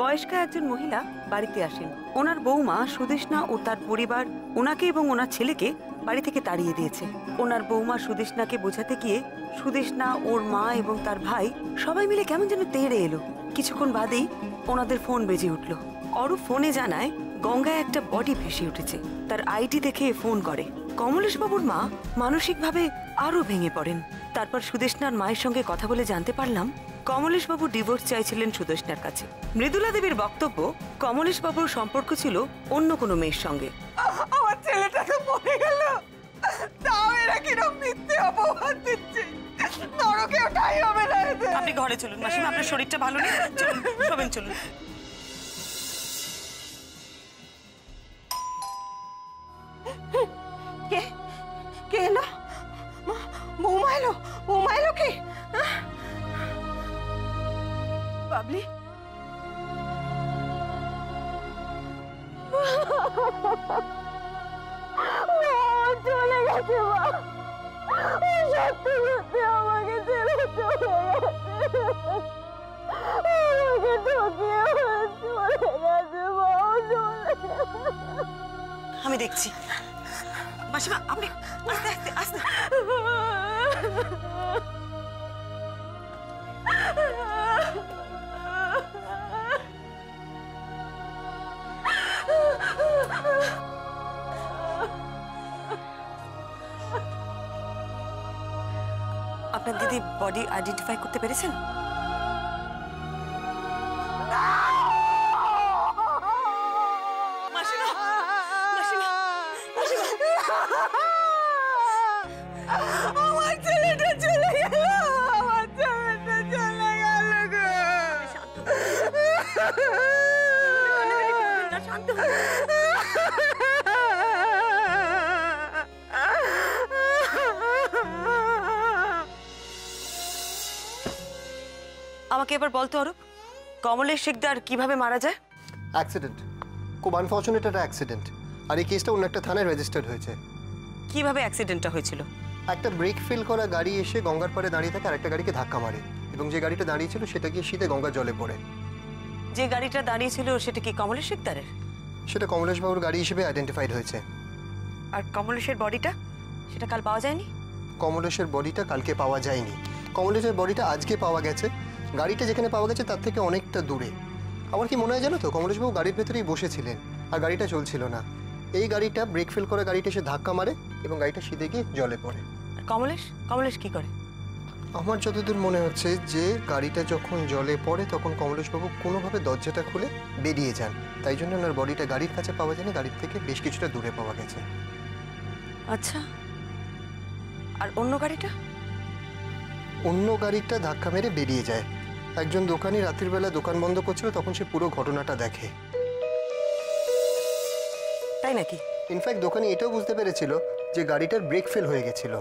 বয়স্কা একজন মহিলা বাড়িতে আসেন। ওনার বৌমা সুদেষ্ণা ও তার পরিবার ওনাকে এবং ওনার ছেলেকে বাড়ি থেকে তাড়িয়ে দিয়েছে। ওনার বৌমা সুদেষ্ণাকে বোঝাতে গিয়ে সুদেষ্ণা, ওর মা এবং তার ভাই সবাই মিলে কেমন যেন তেড়ে এলো। কিছুক্ষণ বাদেই ওনাদের ফোন বেজে উঠল। অরূপ ফোনে জানায় গঙ্গায় একটা বডি ভেসে উঠেছে। তার আইডি দেখে ফোন করে। কমলেশ বাবুর মা মানসিকভাবে আরো ভেঙে পড়েন। তারপর সুদেষ্ণার মায়ের সঙ্গে কথা বলে জানতে পারলাম কমলেশ বাবু ডিভোর্স চাইছিলেন সুদেষ্ণার কাছে। মৃদুলা দেবীর বক্তব্য কমলেশ বাবুর সম্পর্ক ছিল অন্য কোনো মেয়ের সঙ্গে। আমার ছেলেটা তো মরে গেল, তাও এরা কিরকম মিথ্যে অপবাদ দিচ্ছে। নরকে ওঠাই হবে না। আপনি ঘরে চলুন মাসিমা, আপনার শরীরটা ভালো নেই, চলুন শোবেন, চলুন। কে কে এলো? বৌমা এলো? বৌমা এলো কে? বাবলি, চলে গেছে মা। সত্যি সত্যি আমাকে ছেড়ে চলে গেছে। আমাকে ঠকিয়ে চলে গেছে মা, চলে গেছে। আমি দেখছি মাসিমা, আপনি আস্তে আস্তে আস্তে। আপনার দিদি বডি আইডেন্টিফাই করতে পেরেছেন? আমার ছেলেটা চলে গেল, আমার ছেলেটা চলে গেল গো। শান্ত আমাকে এবার বলতো অরূপ, কমলেশ শিকদার কিভাবে মারা যায়? অ্যাক্সিডেন্ট, খুব আনফর্চুনেট একটা অ্যাক্সিডেন্ট। আর এই কেসটা অন্য একটা থানায় রেজিস্টার্ড হয়েছে। কিভাবে অ্যাক্সিডেন্টটা হয়েছিল? একটা ব্রেক ফেল করা গাড়ি এসে গঙ্গার পাড়ে দাঁড়িয়ে থাকে আর একটা গাড়িকে ধাক্কা মারে, এবং যে গাড়িটা দাঁড়িয়ে ছিল সেটা গিয়ে শীতে গঙ্গার জলে পড়ে। যে গাড়িটা দাঁড়িয়ে ছিল সেটা কি কমলেশ শিকদারের? সেটা কমলেশ বাবুর গাড়ি হিসেবে আইডেন্টিফাইড হয়েছে। আর কমলেশের বডিটা সেটা কাল পাওয়া যায়নি? কমলেশের বডিটা কালকে পাওয়া যায়নি, কমলেশের বডিটা আজকে পাওয়া গেছে। গাড়িটা যেখানে পাওয়া গেছে তার থেকে অনেকটা দূরে। আমার কি মনে হয় জানো তো, কমলেশবাবু গাড়ির ভেতরেই বসেছিলেন আর গাড়িটা চলছিল না। এই গাড়িটা ব্রেক ফেল করা গাড়িটা এসে ধাক্কা মারে এবং গাড়িটা সিধে গিয়ে জলে পড়ে। কমলেশ কমলেশ কি করে? আমার যতদূর মনে হচ্ছে যে গাড়িটা যখন জলে পড়ে তখন কমলেশবাবু কোনোভাবে দরজাটা খুলে বেরিয়ে যান, তাই জন্য ওনার বডিটা গাড়ির কাছে পাওয়া যায়নি, গাড়ির থেকে বেশ কিছুটা দূরে পাওয়া গেছে। আচ্ছা, আর অন্য গাড়িটা? অন্য গাড়িটা ধাক্কা মেরে বেরিয়ে যায়। একজন দোকানি রাত্রির বেলা দোকান বন্ধ করছিল, তখন সে পুরো ঘটনাটা দেখে। তাই নাকি? ইনফ্যাক্ট দোকানি এটাও বুঝতে পেরেছিল যে গাড়িটার ব্রেক ফেল হয়ে গেছিল।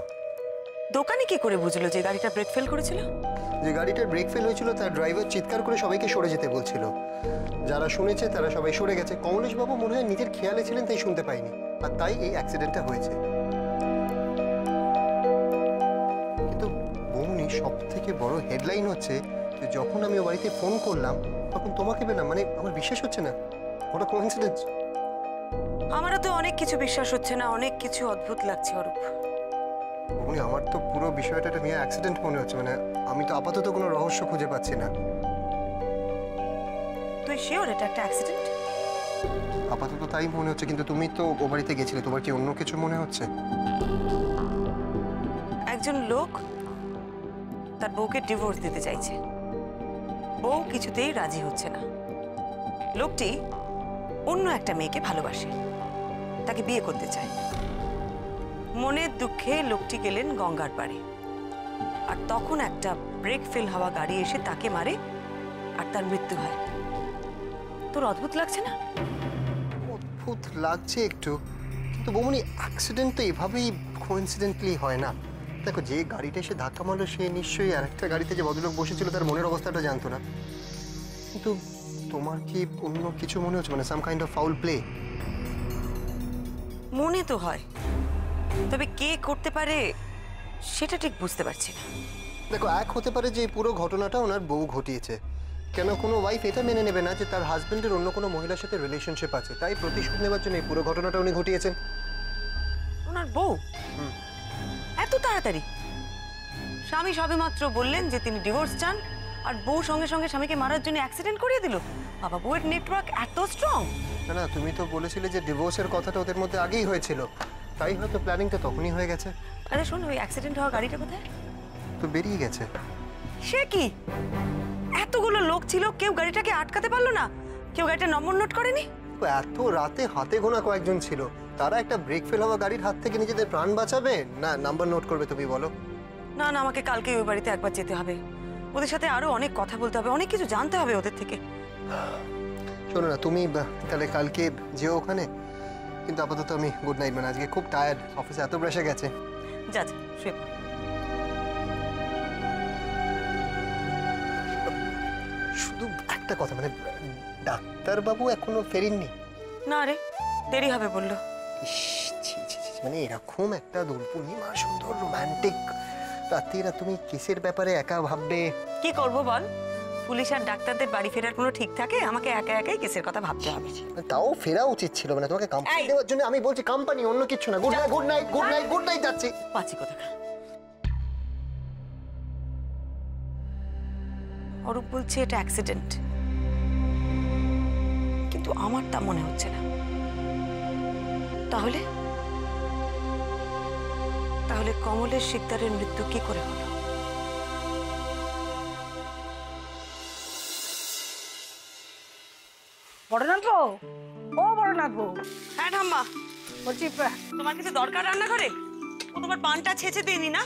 দোকানি কি করে বুঝলো যে গাড়িটা ব্রেক ফেল করেছিল? যে গাড়িটার ব্রেক ফেল হয়েছিল তার ড্রাইভার চিৎকার করে সবাইকে সরে যেতে বলছিল। যারা শুনেছে তারা সবাই সরে গেছে। কমলেশবাবু মনে হয় নিজের খেয়ালে ছিলেন, তাই শুনতে পাইনি, আর তাই এই অ্যাক্সিডেন্টটা হয়েছে। কিন্তু বৌনি, সব থেকে বড় হেডলাইন হচ্ছে যে যখন আমি ও বাড়িতে ফোন করলাম তখন তোমাকে পেলাম। মানে আমার বিশ্বাস হচ্ছে না, ওটা কোইন্সিডেন্স। আমারও তো অনেক কিছু বিশ্বাস হচ্ছে না, অনেক কিছু অদ্ভুত লাগছে অরূপ। বৌনি, আমার তো পুরো বিষয়টা একটা নিয়ে অ্যাক্সিডেন্ট মনে হচ্ছে। মানে আমি তো আপাতত কোনো রহস্য খুঁজে পাচ্ছি না। তুই শিওর এটা একটা অ্যাক্সিডেন্ট? আপাতত তাই মনে হচ্ছে, কিন্তু তুমি তো ও বাড়িতে গেছিলে, তোমার কি অন্য কিছু মনে হচ্ছে? একজন লোক তার বউকে ডিভোর্স দিতে চাইছে, বউ কিছুতেই রাজি হচ্ছে না। লোকটি অন্য একটা মেয়েকে ভালোবাসে, তাকে বিয়ে করতে চায়। মনের দুঃখে লোকটি গেলেন গঙ্গার পাড়ে, আর তখন একটা ব্রেক ফেল হওয়া গাড়ি এসে তাকে মারে আর তার মৃত্যু হয়। তোর অদ্ভুত লাগছে না? অদ্ভুত লাগছে একটু, কিন্তু বৌমনি অ্যাক্সিডেন্ট তো এভাবেই কোইন্সিডেন্টলি হয় না। দেখো, যে গাড়িটা এসে ধাক্কা মারলো সে নিশ্চয়ই আরেকটা গাড়িতে যে ভদ্রলোক বসেছিল তার মনের অবস্থাটা জানতো না। কিন্তু তোমার কি অন্য কিছু মনে হচ্ছে, মানে some kind of foul play? মনে তো হয়, তবে কে করতে পারে সেটা ঠিক বুঝতে পারছি না। দেখো, এক হতে পারে যে এই পুরো ঘটনাটা ওনার বউ ঘটিয়েছে। কেন কোনো ওয়াইফ এটা মেনে নেবে না যে তার হাজবেন্ডের অন্য কোনো মহিলার সাথে রিলেশনশিপ আছে, তাই প্রতিশোধ নেওয়ার জন্য এই পুরো ঘটনাটা উনি ঘটিয়েছেন। ওনার বউ এত তাড়াতাড়ি? স্বামী সবেমাত্র বললেন যে তিনি ডিভোর্স চান, আর বউ সঙ্গে সঙ্গে স্বামীকে মারার জন্য অ্যাক্সিডেন্ট করিয়ে দিল। বাবা, বউয়ের নেটওয়ার্ক এত স্ট্রং? না না, তুমি তো বলেছিলে যে ডিভোর্সের কথাটা ওদের মধ্যে আগেই হয়েছিল, তাই হয়তো প্ল্যানিংটা তখনই হয়ে গেছে। আরে শোন, ওই অ্যাক্সিডেন্ট হওয়া গাড়িটা কোথায়? তো বেরিয়ে গেছে। সে কি? এতগুলো লোক ছিল, কেউ গাড়িটাকে আটকাতে পারলো না? কেউ গাড়িটা নম্বর নোট করেনি? তো এত রাতে হাতে গোনা কয়েকজন ছিল, তারা একটা ব্রেক ফেল হওয়া গাড়ির হাত থেকে নিজেদের প্রাণ বাঁচাবে না নাম্বার নোট করবে? তুমি বলো। না না, আমাকে কালকে ওই বাড়িতে একবার যেতে হবে। ওদের সাথে আরো অনেক কথা বলতে হবে, অনেক কিছু জানতে হবে ওদের থেকে। শোনো না, তুমি তাহলে কালকে যেও ওখানে, কিন্তু আপাতত আমি গুড নাইট, মানে আজকে খুব টায়ার্ড, অফিসে এত প্রেশার গেছে। যা যা, শুয়ে পড়। শুধু একটা কথা, মানে ডাক্তারবাবু এখনো ফেরেননি? না রে, দেরি হবে বললো। ইস, ছি, ছি, ছি, মানে এরকম একটা দোল পূর্ণিমা সুন্দর রোমান্টিক রাত্রিরা তুমি কেসের ব্যাপারে একা ভাববে? কি করব বল, পুলিশ আর ডাক্তারদের বাড়ি ফেরার কোনো ঠিক থাকে? আমাকে একা একাই কেসের কথা ভাবতে হবে। তাও ফেরা উচিত ছিল, মানে তোমাকে কোম্পানি দেওয়ার জন্য। আমি বলছি কোম্পানি, অন্য কিছু না। Good night, good night, good night, good night, যাচ্ছি। পাঁচি কথা। অরূপ বলছে এটা অ্যাক্সিডেন্ট, কিন্তু আমার তা মনে হচ্ছে না। তাহলে তাহলে কমলের শিকদারের মৃত্যু কি করে হলো? বড়নাথ বউ, ও বড়নাথ বউ, হ্যাঁ ঠাম্মা, বলছি তোমার কিছু দরকার রান্নাঘরে? ও তোমার পানটা ছেঁচে দিইনি না?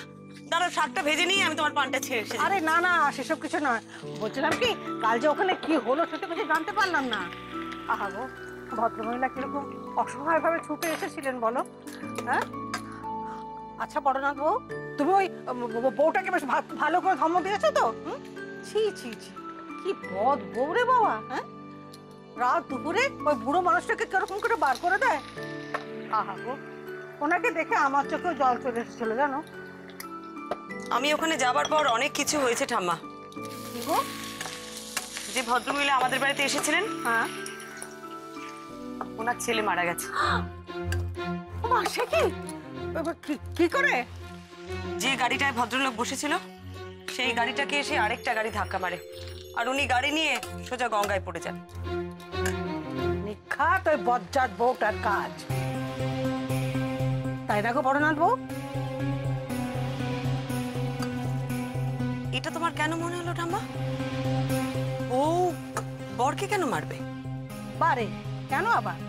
দাঁড়াও, শাকটা ভেজে নিয়ে আমি তোমার পানটা ছেড়ে এসেছি। আরে না না, সেসব কিছু নয়। বলছিলাম কি, কাল যে ওখানে কি হলো সেটা কিছু জানতে পারলাম না। আহা গো, ভদ্রমহিলা কিরকম অসহায়ভাবে ছুটে এসেছিলেন বলো। হ্যাঁ, আচ্ছা বড়নাথ বউ, তুমি ওই বউটাকে বেশ ভালো করে ধমক দিয়েছো তো? ছি ছি ছি, কি বদ বউ রে বাবা। হ্যাঁ, রাত দুপুরে ওই বুড়ো মানুষটাকে কিরকম করে বার করে দেয়। আহা গো, ওনাকে দেখে আমার চোখেও জল চলে এসেছিল জানো। আমি ওখানে যাবার পর অনেক কিছু হয়েছে ঠাম্মা। কি গো? যে ভদ্রমহিলা আমাদের বাড়িতে এসেছিলেন, হ্যাঁ, ওনার ছেলে মারা গেছে। ওমা, সে কি? কি করে? যে গাড়িটায় ভদ্রলোক বসেছিল সেই গাড়িটাকে এসে আরেকটা গাড়ি ধাক্কা মারে, আর উনি গাড়ি নিয়ে সোজা গঙ্গায় পড়ে যান। নিখাত ওই বজ্জাত বউটার কাজ, তাই না গো বড়নাথ বউ? এটা তোমার কেন মনে হলো ঠাম্মা? ও বরকে কেন মারবে? বারে কেন আবার?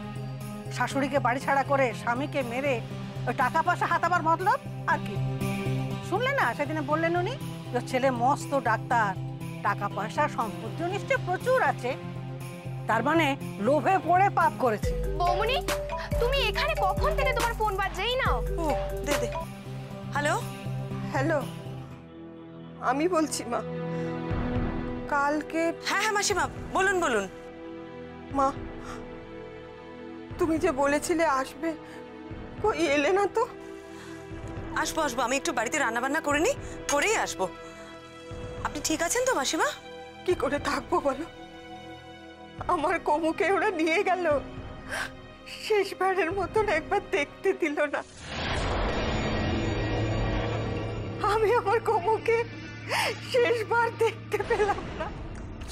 শাশুড়িকে বাড়ি ছাড়া করে স্বামীকে মেরে ওই টাকা পয়সা হাতাবার মতলব আর কি? শুনলে না সেদিনে বললেন উনি যে ছেলে মস্ত ডাক্তার, টাকা পয়সা সম্পত্তিও নিশ্চয় প্রচুর আছে, তার মানে লোভে পড়ে পাপ করেছে। বৌমনি, তুমি এখানে কখন থেকে? তোমার ফোন বাজছেই না। ও দে দে। হ্যালো হ্যালো, আমি বলছি মা, কালকে হ্যাঁ হ্যাঁ মাসিমা, বলুন বলুন। মা, তুমি যে বলেছিলে আসবে, কই এলে না তো? আসবো আসবো, আমি একটু বাড়িতে রান্না বান্না করে নি, করেই আসবো। আপনি ঠিক আছেন তো মাসিমা? কি করে থাকবো বলো, আমার কমুকে ওরা নিয়ে গেল, শেষবারের মতন একবার দেখতে দিল না। আমি আমার কমুকে শেষবার দেখতে পেলাম না।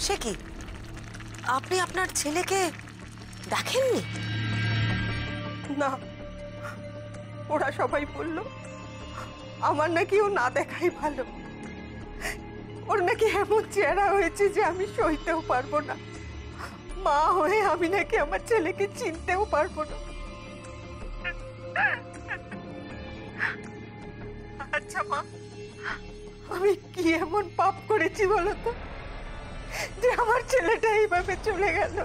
সে কি, আপনি আপনার ছেলেকে দেখেননি? না, ওরা সবাই বলল আমার নাকি ও না দেখাই ভালো। ওর নাকি এমন চেহারা হয়েছে যে আমি সইতেও পারবো না। মা হয়ে আমি নাকি আমার ছেলেকে চিনতেও পারবো না। আচ্ছা মা, আমি কি এমন পাপ করেছি বলো তো, যে আমার ছেলেটা এইভাবে চলে গেল?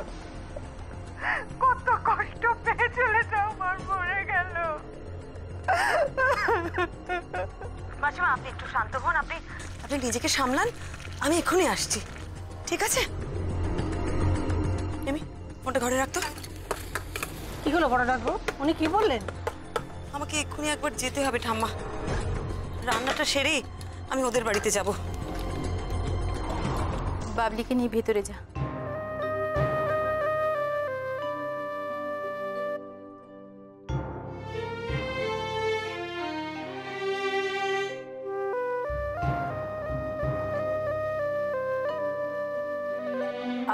কত কষ্ট পেয়ে ছেলেটা আমার মরে গেল। মাসিমা, আপনি একটু শান্ত হন, আপনি আপনি নিজেকে সামলান, আমি এক্ষুনি আসছি, ঠিক আছে? এমি, ফোনটা ঘরে রাখতো। কি হলো বড়নাথ বউ, উনি কি বললেন? আমাকে এক্ষুনি একবার যেতে হবে ঠাম্মা, রান্নাটা সেরেই আমি ওদের বাড়িতে যাব। বাবলিকে নিয়ে ভেতরে যা।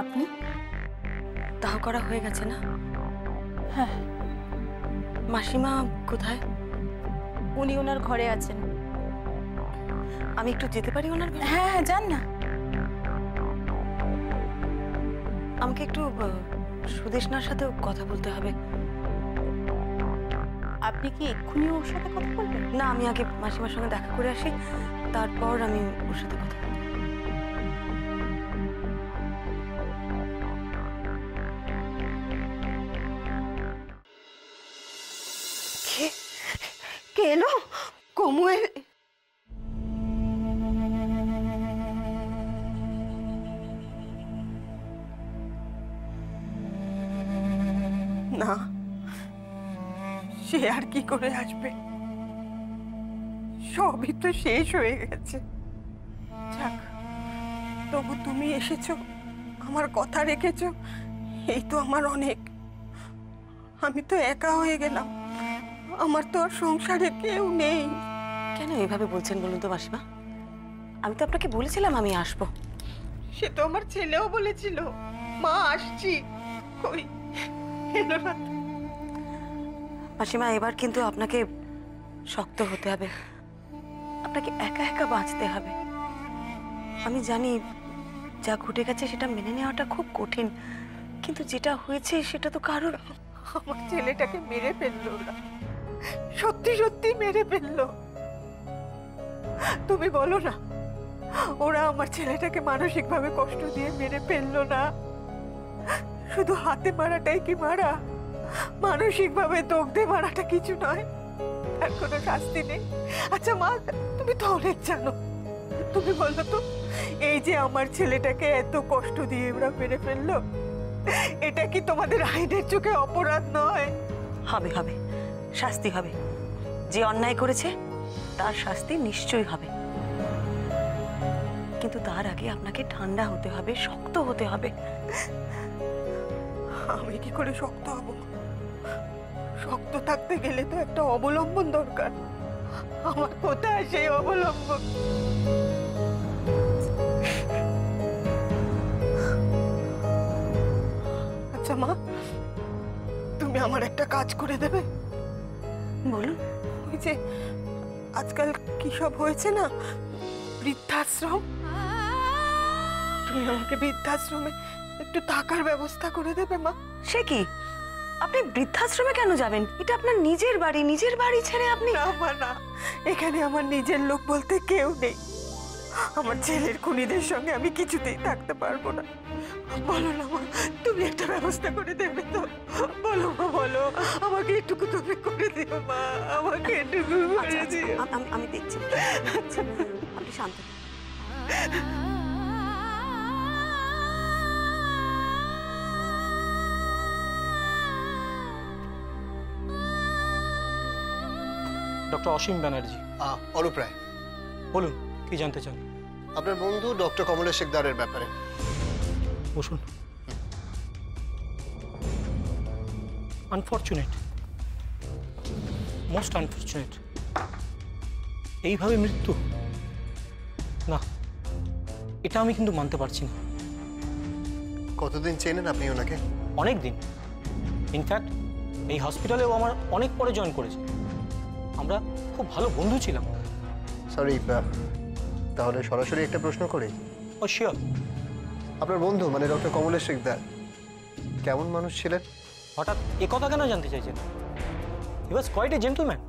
আপনি? দাহ করা হয়ে গেছে না? হ্যাঁ। মাসিমা কোথায়? উনি ওনার ঘরে আছেন। আমি একটু যেতে পারি ওনার ঘরে? হ্যাঁ হ্যাঁ, যান না। আমাকে একটু সুদেষ্ণার সাথেও কথা বলতে হবে। আপনি কি এক্ষুনি ওর সাথে কথা বলবেন? না, আমি আগে মাসিমার সঙ্গে দেখা করে আসি, তারপর আমি ওর সাথে কথা বলবো। কে এলো? কমু না, সে আর কি করে আসবে? সবই তো শেষ হয়ে গেছে। যাক, তবু তুমি এসেছো, আমার কথা রেখেছো, এই তো আমার অনেক। আমি তো একা হয়ে গেলাম, আমার তো আর সংসারে কেউ নেই। কেন এভাবে বলছেন বলুন তো মাসিমা? আমি তো আপনাকে বলেছিলাম আমি আসবো। সে তো আমার ছেলেও বলেছিল, মা আসছি, কই এলো না। মাসিমা, এবার কিন্তু আপনাকে শক্ত হতে হবে, আপনাকে একা একা বাঁচতে হবে। আমি জানি যা ঘটে গেছে সেটা মেনে নেওয়াটা খুব কঠিন, কিন্তু যেটা হয়েছে সেটা তো কারোর। আমার ছেলেটাকে মেরে ফেললো ওরা, সত্যি সত্যি মেরে ফেললো। তুমি বলো না, ওরা আমার ছেলেটাকে মানসিকভাবে কষ্ট দিয়ে মেরে ফেললো না? শুধু হাতে মারাটাই কি মারা? মানসিকভাবে দগ্ধে মারাটা কিছু নয়? তার কোনো শাস্তি নেই? আচ্ছা মা, তুমি তো অনেক জানো, তুমি বলো তো, এই যে আমার ছেলেটাকে এত কষ্ট দিয়ে ওরা মেরে ফেললো, এটা কি তোমাদের আইনের চোখে অপরাধ নয়? হবে হবে, শাস্তি হবে। যে অন্যায় করেছে তার শাস্তি নিশ্চয়ই হবে, কিন্তু তার আগে আপনাকে ঠান্ডা হতে হবে, শক্ত হতে হবে। আমি কি করে শক্ত হব? শক্ত থাকতে গেলে তো একটা অবলম্বন দরকার। আমার কোথায় সেই অবলম্বন? আচ্ছা মা, তুমি আমার একটা কাজ করে দেবে? বলুন। ওই যে আজকাল কি সব হয়েছে না, বৃদ্ধাশ্রম, তুমি আমাকে বৃদ্ধাশ্রমে একটু থাকার ব্যবস্থা করে দেবে মা? সে কি, আপনি বৃদ্ধাশ্রমে কেন যাবেন? এটা আপনার নিজের বাড়ি, নিজের বাড়ি ছেড়ে আপনি? না মা না, এখানে আমার নিজের লোক বলতে কেউ নেই। আমার ছেলের খুনিদের সঙ্গে আমি কিছুতেই থাকতে পারবো না। বলো না মা, তুমি একটা ব্যবস্থা করে দেবে তো? বলো মা, বলো, আমাকে এটুকু তুমি করে দিও মা, আমাকে এটুকু করে আচ্ছা, দিও। আমি দেখছি। আপনি শান্ত হন। ডক্টর অসীম ব্যানার্জি। অরূপ রায়, বলুন, কি জানতে চান? আপনার বন্ধু ডক্টর কমলেশ শেখদারের ব্যাপারে। বসুন। Unfortunate, most unfortunate. এইভাবে মৃত্যু? না, এটা আমি কিন্তু মানতে পারছি না। কতদিন চেনেন আপনি ওনাকে? অনেক দিন। ইনফ্যাক্ট এই হসপিটালেও আমার অনেক পরে জয়েন করেছে। আমরা খুব ভালো বন্ধু ছিলাম। সরি, তাহলে সরাসরি একটা প্রশ্ন করি। ও শিওর। আপনার বন্ধু মানে ডক্টর কমলেশ শেখদার কেমন মানুষ ছিলেন? হঠাৎ এ কথা কেন জানতে চাইছেন? হি ওয়াজ কোয়াইট এ জেন্টলম্যান।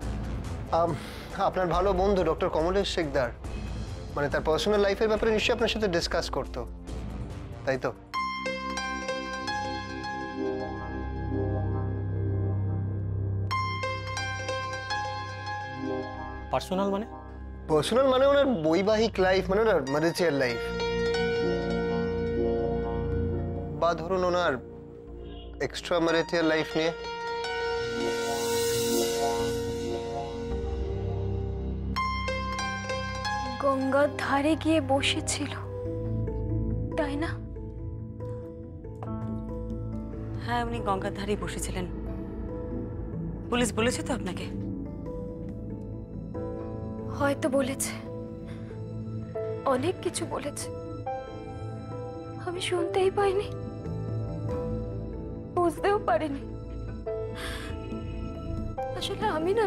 আপনার ভালো বন্ধু ডক্টর কমলেশ শেখদার মানে তার পার্সোনাল লাইফের ব্যাপারে নিশ্চয়ই আপনার সাথে ডিসকাস করতো, তাই তো? পার্সোনাল মানে? পার্সোনাল মানে ওনার বৈবাহিক লাইফ, মানে ওনার ম্যারিটাল লাইফ, বা ধরুন ওনার এক্সট্রা ম্যারিটাল লাইফ নিয়ে। গঙ্গার ধারে গিয়ে বসেছিল, তাই না? হ্যাঁ, উনি গঙ্গার ধারেই বসেছিলেন। পুলিশ বলেছে তো আপনাকে? হয়তো বলেছে, অনেক কিছু বলেছে, আমি শুনতেই পাইনি, বুঝতেও পারিনি। আসলে আমি না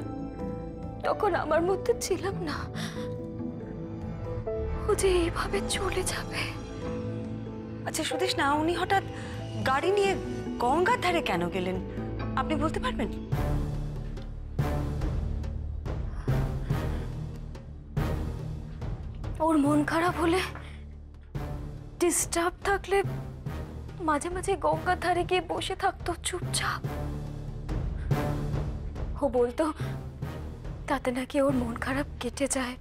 তখন আমার মধ্যে ছিলাম না, ও যে এইভাবে চলে যাবে। আচ্ছা সুদেশ না, উনি হঠাৎ গাড়ি নিয়ে গঙ্গার ধারে কেন গেলেন আপনি বলতে পারবেন? ওর মন খারাপ হলে, ডিস্টার্ব থাকলে মাঝে মাঝে গঙ্গার ধারে গিয়ে বসে থাকতো চুপচাপ। ও বলতো তাতে নাকি ওর মন খারাপ কেটে যায়,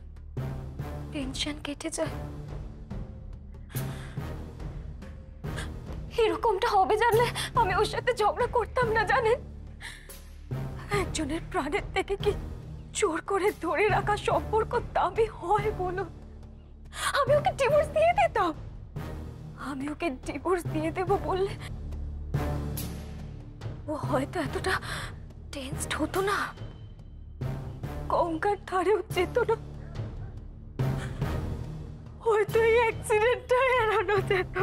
টেনশন কেটে যায়। এরকমটা হবে জানলে আমি ওর সাথে ঝগড়া করতাম না, জানেন? একজনের প্রাণের থেকে কি জোর করে ধরে রাখা সম্পর্ক দামি হয় বলুন? আমি ওকে ডিভোর্স দিয়ে দিতাম। আমি ওকে ডিভোর্স দিয়ে দেব বললে ও হয়তো এতটা টেনসড হতো না, গঙ্গার ধারেও যেত না, হয়তো এই অ্যাক্সিডেন্টটা এড়ানো যেত।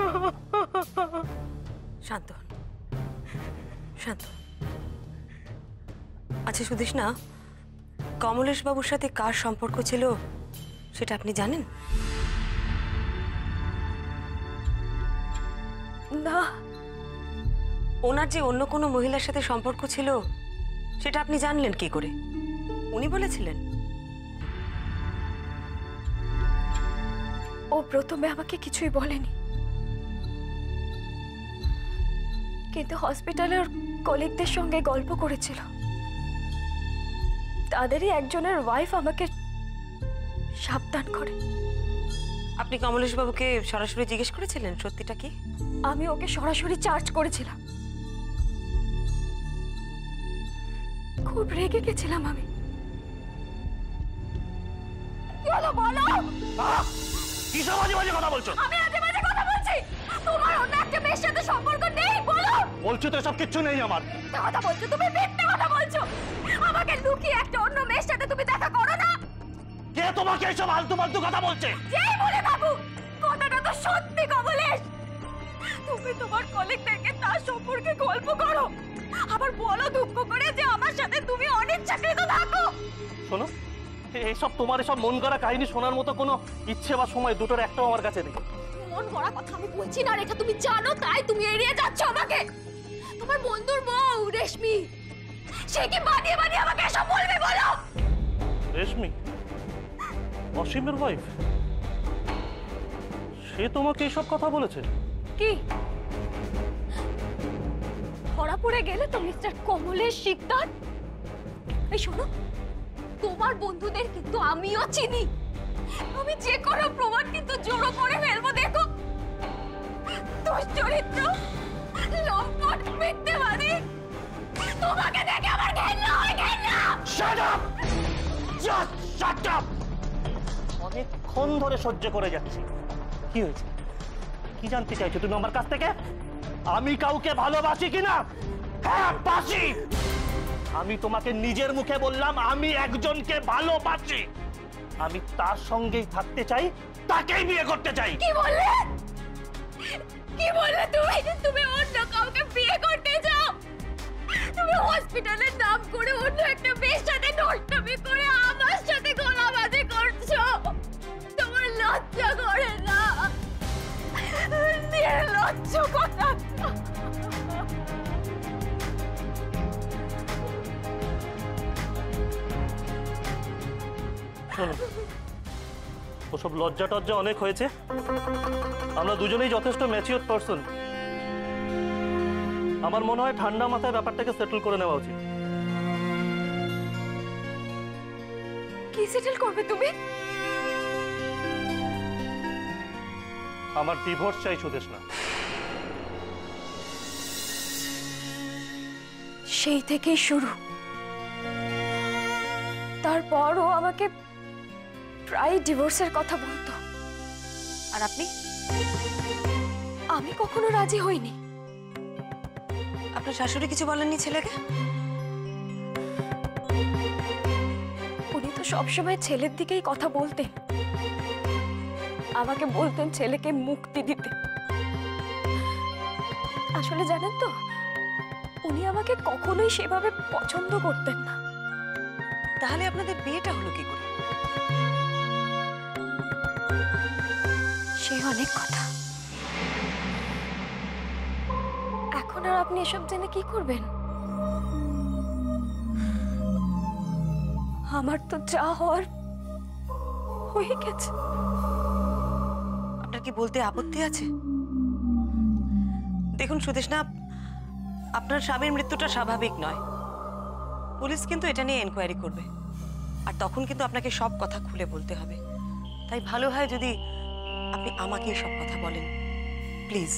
শান্ত হন, শান্ত। আচ্ছা সুদেশ না, কমলেশ বাবুর সাথে কার সম্পর্ক ছিল সেটা আপনি জানেন? না। ওনার যে অন্য কোনো মহিলার সাথে সম্পর্ক ছিল সেটা আপনি জানলেন কি করে? উনি বলেছিলেন? ও প্রথমে আমাকে কিছুই বলেনি, কিন্তু হসপিটালে ওর কলিগদের সঙ্গে গল্প করেছিল। তাদেরই একজনের ওয়াইফ আমাকে সাবধান করে। আপনি কমলেশ বাবুকে সরাসরি জিজ্ঞেস করেছিলেন সত্যিটা কি? আমি ওকে সরাসরি চার্জ করেছিলাম, খুব রেগে গেছিলাম আমি। বলো বলো, কি সব বাজে বাজে কথা বলছো? আমি আজে বাজে কথা বলছি? তোমার অন্য একটা মেয়ের সাথে সম্পর্ক নেই? বলো। বলছো তো সব কিচ্ছু নেই আমার। মিথ্যে কথা বলছো তুমি, মিথ্যে কথা বলছো। আমাকে লুকিয়ে একটা অন্য মেয়ের সাথে তুমি দেখা করো না। কে তোমাকে এইসব আলতু ফালতু কথা বলছে? যেই বলে বাবু, কথাটা তো সত্যি কমলেশ। তুমি তোমার কলিগদেরকে তার সম্পর্কে গল্প করো, আবার বলো দুঃখ করে যে আমার সাথে তুমি অনিচ্ছাকৃত থাকো। শোনো, এইসব তোমার এসব মন গড়া কাহিনী শোনার মতো কোনো ইচ্ছে বা সময় দুটোর একটাও আমার কাছে নেই। মন গড়া কথা আমি বলছি না রেখা, তুমি জানো, তাই তুমি এড়িয়ে যাচ্ছ আমাকে। তোমার বন্ধুর বউ রেশমি, সে কি বানিয়ে বানিয়ে আমাকে এসব বলবে বলো? রেশমি অসীমের ওয়াইফ, সে তোমাকে এইসব কথা বলেছে? কি ধরা পড়ে গেলে তো মিস্টার কমলেশ শিকদার। এই শোনো, তোমার বন্ধুদের কিন্তু আমিও চিনি, আমি যে কোনো প্রমাণ কিন্তু জোড়ো করে ফেলবো। দেখো, দুশ্চরিত্র, লম্পট, মিথ্যেবাদী, তোমাকে দেখে আমার ঘেন্না হয়, ঘেন্না। Shut up! Just shut up! অনেকক্ষণ ধরে সহ্য করে যাচ্ছি। কি হয়েছে? কি জানতে চাইছো তুমি আমার কাছ থেকে? আমি কাউকে ভালোবাসি কিনা? হ্যাঁ, বাসি। আমি তোমাকে নিজের মুখে বললাম আমি একজনকে ভালোবাসি, আমি তার সঙ্গেই থাকতে চাই, তাকেই বিয়ে করতে চাই। কি বললে? কি বললে তুমি? তুমি অন্য কাউকে বিয়ে করতে চাও? তুমি হসপিটালের নাম করে অন্য একটা মেয়ের সাথে নষ্টামি করে আমার সাথে গলাবাজি করছো? তোমার লজ্জা করে না? নির্লজ্জ কথা। শোনো, ওসব লজ্জা টজ্জা অনেক হয়েছে। আমরা দুজনেই যথেষ্ট ম্যাচিওর পারসন। আমার মনে হয় ঠান্ডা মাথায় ব্যাপারটাকে সেটেল করে নেওয়া উচিত। কি সেটেল করবে তুমি? আমার ডিভোর্স চাই সুদেশ না। সেই থেকেই শুরু। তারপরও আমাকে প্রায় ডিভোর্সের কথা বলতো। আর আপনি? আমি কখনো রাজি হইনি। আপনার শাশুড়ি কিছু বলেননি ছেলেকে? উনি তো সবসময় ছেলের দিকেই কথা বলতেন, আমাকে বলতেন ছেলেকে মুক্তি দিতে। আসলে জানেন তো, উনি আমাকে কখনোই সেভাবে পছন্দ করতেন না। তাহলে আপনাদের বিয়েটা হলো কি করে? সে অনেক কথা। এখন আর আপনি এসব জেনে কি করবেন? আমার তো যা হওয়ার হয়ে গেছে। আপনার কি বলতে আপত্তি আছে? দেখুন সুদেষ্ণা, আপনার স্বামীর মৃত্যুটা স্বাভাবিক নয়। পুলিশ কিন্তু এটা নিয়ে এনকোয়ারি করবে, আর তখন কিন্তু আপনাকে সব কথা খুলে বলতে হবে। তাই ভালো হয় যদি আপনি আমাকে সব কথা বলেন, প্লিজ।